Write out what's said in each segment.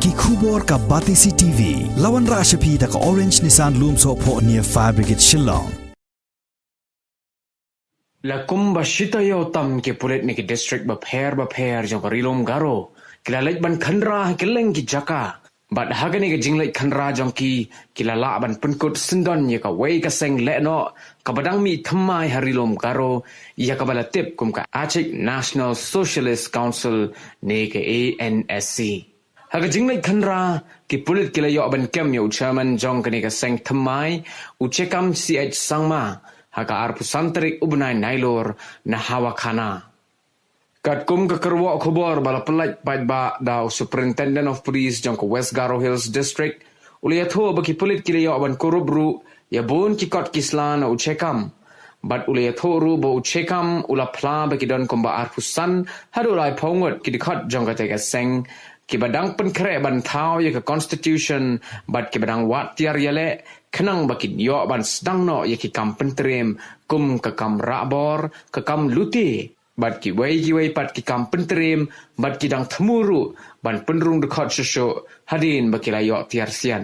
ki khubor ka Batisi TV lawan ra shapi da ka Orange Nissan Loom so pho near Fire Brigade Shillong La kumba shita yo tam ke pulit ni ki district ba pher jong rilom garo kila lek ban khanra keleng ki jaka bat hagani ke jinglek khanra jong kila la ban punkut sindon ye ka wei ka seng le no ka badang mi thamai harilom garo ya ka bala tip kum ka Achik National Socialist Council ne ke ANC haga jinglek khanra ki pulit kila yo ban kem yo chairman jong kani ka seng thamai uchekam CH sangma haka arpu santrik ubnai nailor na hawa khana. Kat kum ke kerwa khobor bala pelaj paid ba da Superintendent of Police jong ke West Garo Hills District uli atho baki pulit kili yo ban korubru ya bon ki kot kislan u chekam bat uli atho ru bo u chekam ula pla baki don kumba arpu san hadu lai pongot ki dikot jong ka tega seng ki badang pen kre ban thao ye ka constitution bat ki badang wat tiar yale kenang baki yo ban sedang no ye ki kam pentrem kum ka kam rabor ka kam luti bat ki wei pat ki kam pentrem bat ki dang thmuru ban penrung dekhot shosho hadin baki la yo tiar sian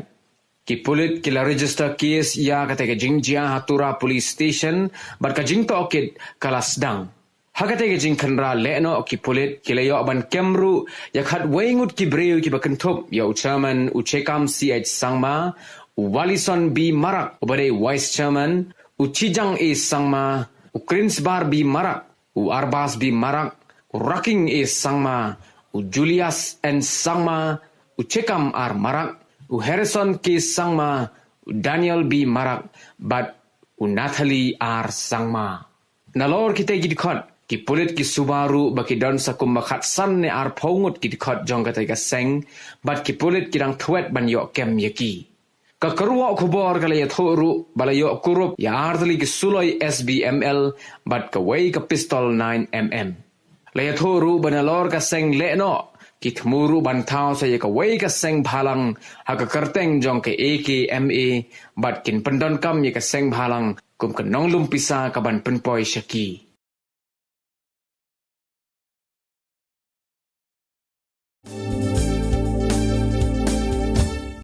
ki pulit ki la register case ya kata ke jingjia hatura police station bat ka jing to okit kala sedang hagate ke jing khanra leno ki pulit ki la yo ban kemru ya khat wengut ki breu ki bakentop yo chairman uchekam CH sangma Walison B. Marak ubade Vice Chairman, Uchijang A. Sangma, Krinsbar B. Marak, Arbas B. Marak, Raking A. Sangma, Julius N. Sangma, Uchekam R. Marak, Harrison K. Sangma, Daniel B. Marak, but Natalie R. Sangma. Nalor kita gidikot, ki pulit ki Subaru baki don sakum makat san ne ar pongut gidikot jong kata ka seng, but ki pulit kidang tuet ban yok kem yaki. Ka kerwa khubor kala ya thoru bala yo kurup ya ardli ki suloi SBML bat ka wei ka pistol 9mm la ya thoru banalor ka seng le no ki thmuru ban thao sa ya ka wei ka seng bhalang ha ka karteng jong ke AKMA bat kin pandon kam ya ka seng bhalang kum ka nonglum pisa ka ban penpoi shaki